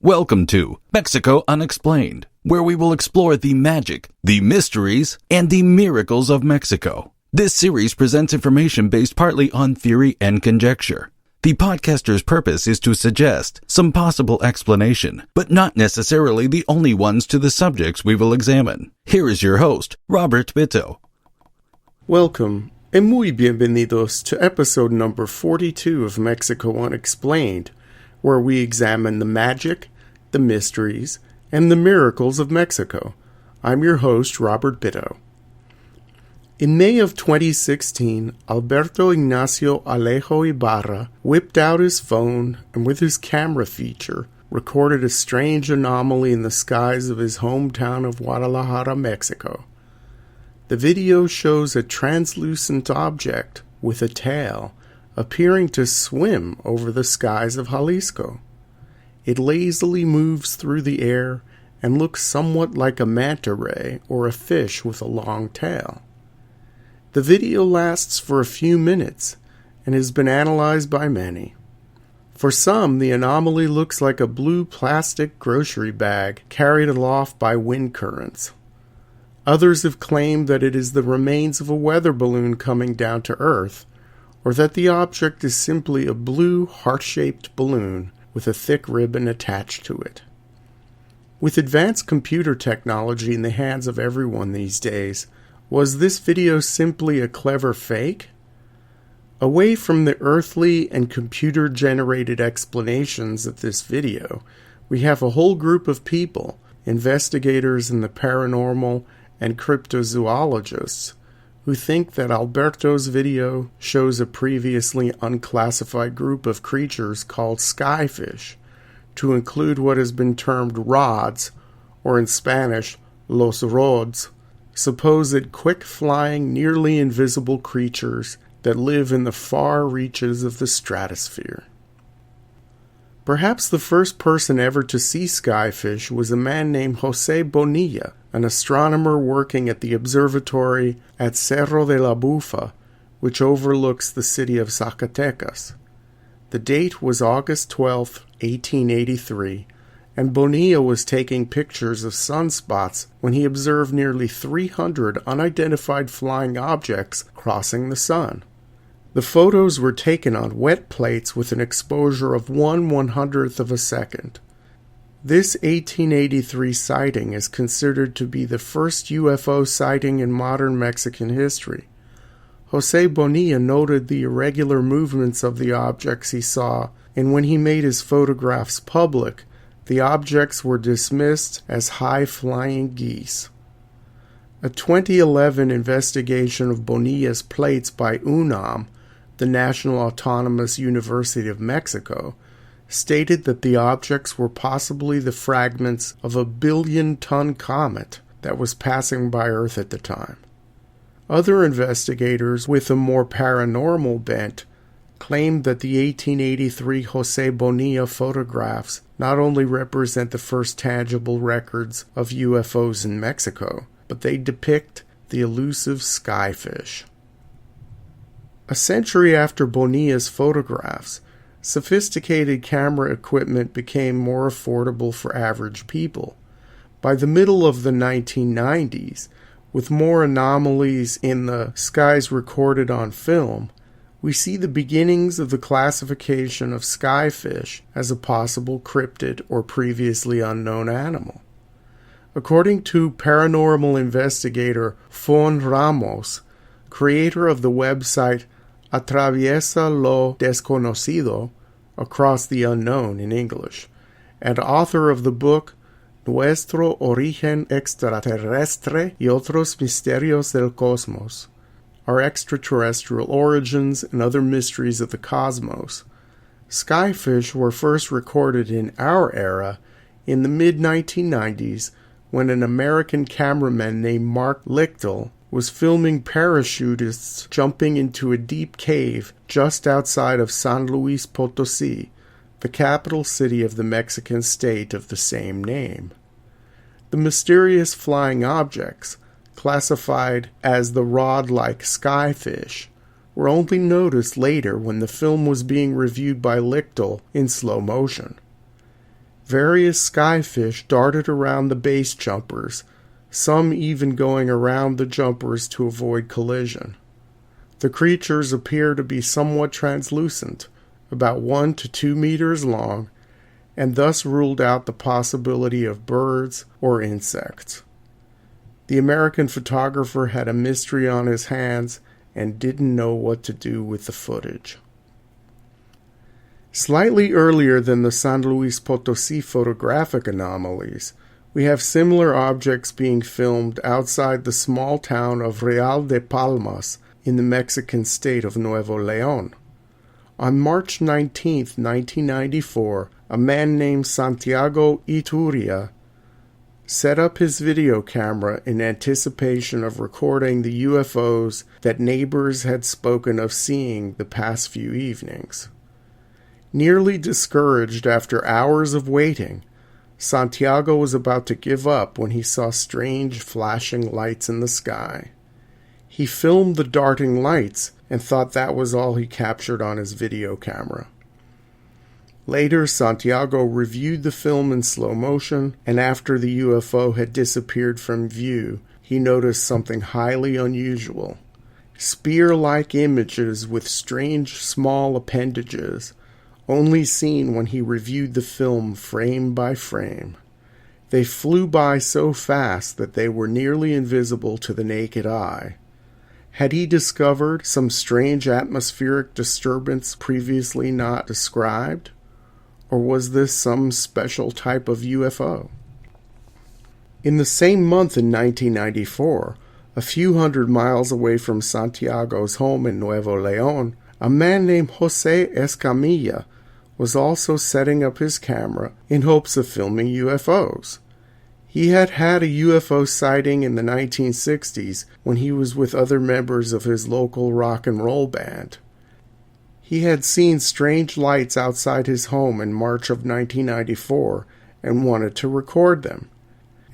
Welcome to Mexico Unexplained, where we will explore the magic, the mysteries, and the miracles of Mexico. This series presents information based partly on theory and conjecture. The podcaster's purpose is to suggest some possible explanation, but not necessarily the only ones to the subjects we will examine. Here is your host, Robert Bitto. Welcome, and muy bienvenidos to episode number 42 of Mexico Unexplained, where we examine the magic, the mysteries, and the miracles of Mexico. I'm your host, Robert Bitto. In May of 2016, Alberto Ignacio Alejo Ibarra whipped out his phone and with his camera feature, recorded a strange anomaly in the skies of his hometown of Guadalajara, Mexico. The video shows a translucent object with a tail appearing to swim over the skies of Jalisco. It lazily moves through the air and looks somewhat like a manta ray or a fish with a long tail. The video lasts for a few minutes and has been analyzed by many. For some, the anomaly looks like a blue plastic grocery bag carried aloft by wind currents. Others have claimed that it is the remains of a weather balloon coming down to Earth, or that the object is simply a blue heart-shaped balloon with a thick ribbon attached to it. With advanced computer technology in the hands of everyone these days, was this video simply a clever fake? Away from the earthly and computer-generated explanations of this video, we have a whole group of people, investigators in the paranormal and cryptozoologists, who think that Alberto's video shows a previously unclassified group of creatures called Skyfish, to include what has been termed rods, or in Spanish, los rods, supposed quick-flying, nearly invisible creatures that live in the far reaches of the stratosphere. Perhaps the first person ever to see Skyfish was a man named José Bonilla, an astronomer working at the observatory at Cerro de la Bufa, which overlooks the city of Zacatecas. The date was August 12, 1883, and Bonilla was taking pictures of sunspots when he observed nearly 300 unidentified flying objects crossing the sun. The photos were taken on wet plates with an exposure of 1/100th of a second. This 1883 sighting is considered to be the first UFO sighting in modern Mexican history. José Bonilla noted the irregular movements of the objects he saw, and when he made his photographs public, the objects were dismissed as high-flying geese. A 2011 investigation of Bonilla's plates by UNAM, the National Autonomous University of Mexico, stated that the objects were possibly the fragments of a billion-ton comet that was passing by Earth at the time. Other investigators with a more paranormal bent claimed that the 1883 José Bonilla photographs not only represent the first tangible records of UFOs in Mexico, but they depict the elusive Skyfish. A century after Bonilla's photographs, sophisticated camera equipment became more affordable for average people. By the middle of the 1990s, with more anomalies in the skies recorded on film, we see the beginnings of the classification of Skyfish as a possible cryptid or previously unknown animal. According to paranormal investigator Fon Ramos, creator of the website Atraviesa lo Desconocido, Across the Unknown in English, and author of the book Nuestro Origen Extraterrestre y Otros Misterios del Cosmos, Our Extraterrestrial Origins and Other Mysteries of the Cosmos. Skyfish were first recorded in our era in the mid-1990s when an American cameraman named Mark Lichtel was filming parachutists jumping into a deep cave just outside of San Luis Potosí, the capital city of the Mexican state of the same name. The mysterious flying objects, classified as the rod-like Skyfish, were only noticed later when the film was being reviewed by Lichtel in slow motion. Various skyfish darted around the base jumpers, some even going around the jumpers to avoid collision. The creatures appear to be somewhat translucent, about 1 to 2 meters long, and thus ruled out the possibility of birds or insects. The American photographer had a mystery on his hands and didn't know what to do with the footage. Slightly earlier than the San Luis Potosí photographic anomalies, we have similar objects being filmed outside the small town of Real de Palmas in the Mexican state of Nuevo León. On March 19, 1994, a man named Santiago Ituria set up his video camera in anticipation of recording the UFOs that neighbors had spoken of seeing the past few evenings. Nearly discouraged after hours of waiting, Santiago was about to give up when he saw strange flashing lights in the sky. He filmed the darting lights and thought that was all he captured on his video camera. Later, Santiago reviewed the film in slow motion, and after the UFO had disappeared from view, he noticed something highly unusual. Spear-like images with strange small appendages, only seen when he reviewed the film frame by frame. They flew by so fast that they were nearly invisible to the naked eye. Had he discovered some strange atmospheric disturbance previously not described? Or was this some special type of UFO? In the same month in 1994, a few hundred miles away from Santiago's home in Nuevo León, a man named José Escamilla was also setting up his camera in hopes of filming UFOs. He had had a UFO sighting in the 1960s when he was with other members of his local rock and roll band. He had seen strange lights outside his home in March of 1994 and wanted to record them.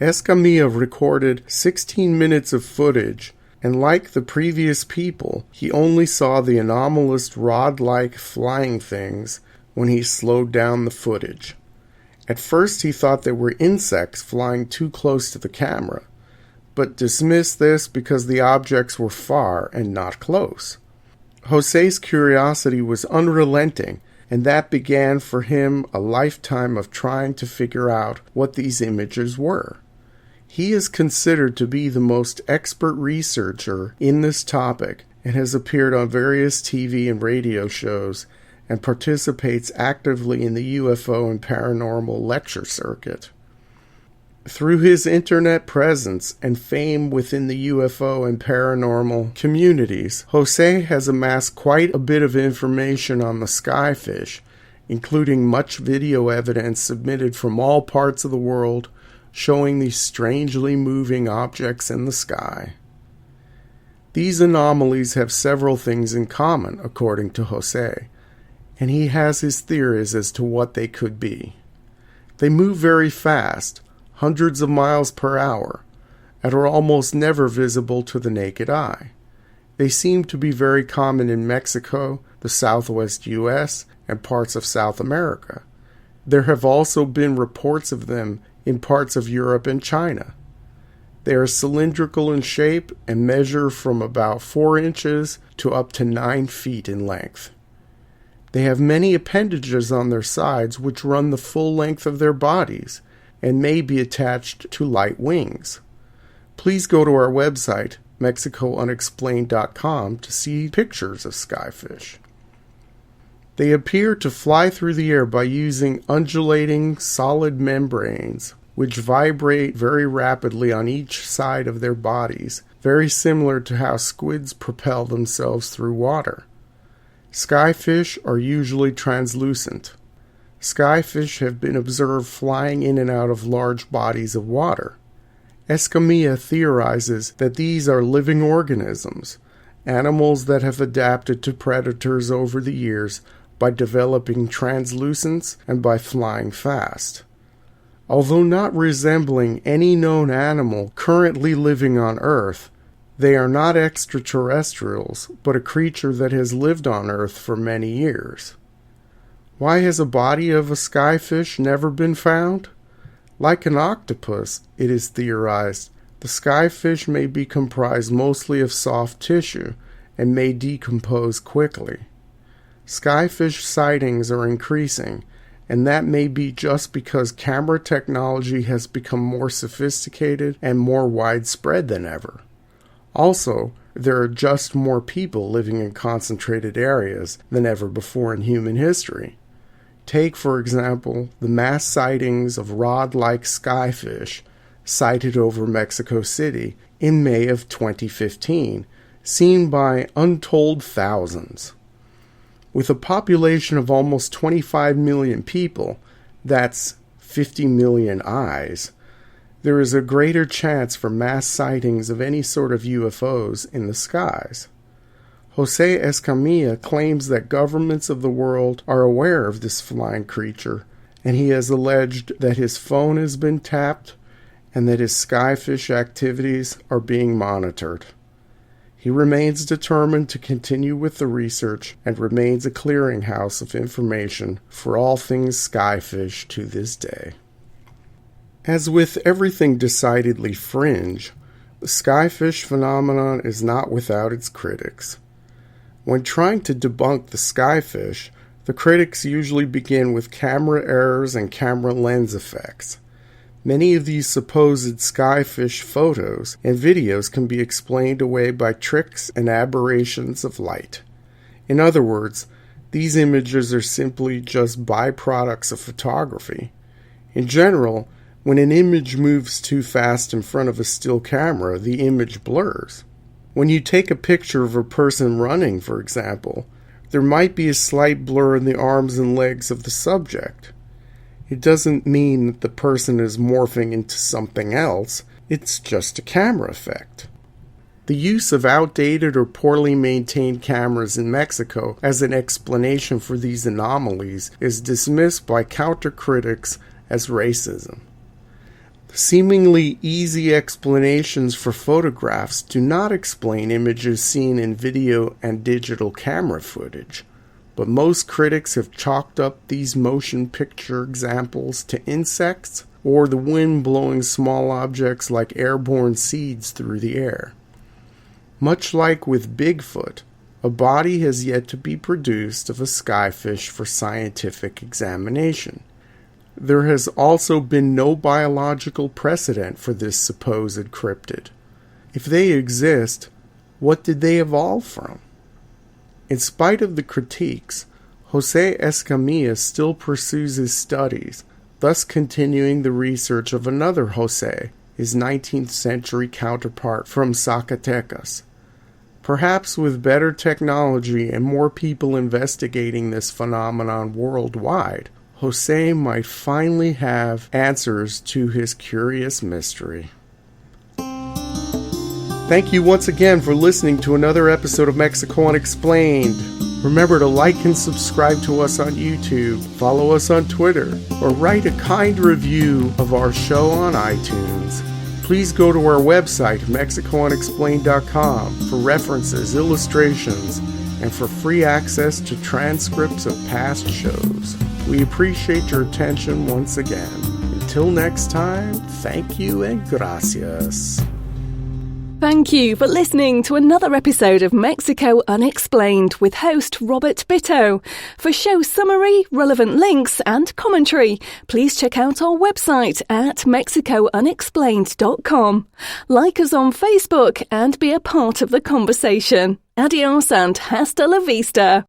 Escamilla recorded 16 minutes of footage, and like the previous people, he only saw the anomalous rod-like flying things when he slowed down the footage. At first he thought they were insects flying too close to the camera, but dismissed this because the objects were far and not close. José's curiosity was unrelenting, and that began for him a lifetime of trying to figure out what these images were. He is considered to be the most expert researcher in this topic and has appeared on various TV and radio shows and participates actively in the UFO and paranormal lecture circuit. Through his internet presence and fame within the UFO and paranormal communities, José has amassed quite a bit of information on the Skyfish, including much video evidence submitted from all parts of the world showing these strangely moving objects in the sky. These anomalies have several things in common, according to José, and he has his theories as to what they could be. They move very fast, hundreds of miles per hour, and are almost never visible to the naked eye. They seem to be very common in Mexico, the southwest U.S., and parts of South America. There have also been reports of them in parts of Europe and China. They are cylindrical in shape and measure from about 4 inches to up to 9 feet in length. They have many appendages on their sides which run the full length of their bodies and may be attached to light wings. Please go to our website, mexicounexplained.com, to see pictures of skyfish. They appear to fly through the air by using undulating solid membranes which vibrate very rapidly on each side of their bodies, very similar to how squids propel themselves through water. Skyfish are usually translucent. Skyfish have been observed flying in and out of large bodies of water. Escamilla theorizes that these are living organisms, animals that have adapted to predators over the years by developing translucence and by flying fast. Although not resembling any known animal currently living on Earth, they are not extraterrestrials, but a creature that has lived on Earth for many years. Why has a body of a skyfish never been found? Like an octopus, it is theorized, the skyfish may be comprised mostly of soft tissue and may decompose quickly. Skyfish sightings are increasing, and that may be just because camera technology has become more sophisticated and more widespread than ever. Also, there are just more people living in concentrated areas than ever before in human history. Take, for example, the mass sightings of rod-like skyfish sighted over Mexico City in May of 2015, seen by untold thousands. With a population of almost 25 million people, that's 50 million eyes, there is a greater chance for mass sightings of any sort of UFOs in the skies. José Escamilla claims that governments of the world are aware of this flying creature, and he has alleged that his phone has been tapped and that his skyfish activities are being monitored. He remains determined to continue with the research and remains a clearinghouse of information for all things skyfish to this day. As with everything decidedly fringe, the skyfish phenomenon is not without its critics. When trying to debunk the skyfish, the critics usually begin with camera errors and camera lens effects. Many of these supposed skyfish photos and videos can be explained away by tricks and aberrations of light. In other words, these images are simply just byproducts of photography. In general, when an image moves too fast in front of a still camera, the image blurs. When you take a picture of a person running, for example, there might be a slight blur in the arms and legs of the subject. It doesn't mean that the person is morphing into something else, it's just a camera effect. The use of outdated or poorly maintained cameras in Mexico as an explanation for these anomalies is dismissed by counter-critics as racism. Seemingly easy explanations for photographs do not explain images seen in video and digital camera footage, but most critics have chalked up these motion picture examples to insects or the wind blowing small objects like airborne seeds through the air. Much like with Bigfoot, a body has yet to be produced of a skyfish for scientific examination. There has also been no biological precedent for this supposed cryptid. If they exist, what did they evolve from? In spite of the critiques, José Escamilla still pursues his studies, thus continuing the research of another José, his 19th century counterpart from Zacatecas. Perhaps with better technology and more people investigating this phenomenon worldwide, José might finally have answers to his curious mystery. Thank you once again for listening to another episode of Mexico Unexplained. Remember to like and subscribe to us on YouTube, follow us on Twitter, or write a kind review of our show on iTunes. Please go to our website, MexicoUnexplained.com, for references, illustrations, and for free access to transcripts of past shows. We appreciate your attention once again. Until next time, thank you and gracias. Thank you for listening to another episode of Mexico Unexplained with host Robert Bitto. For show summary, relevant links and commentary, please check out our website at mexicounexplained.com. Like us on Facebook and be a part of the conversation. Adios and hasta la vista.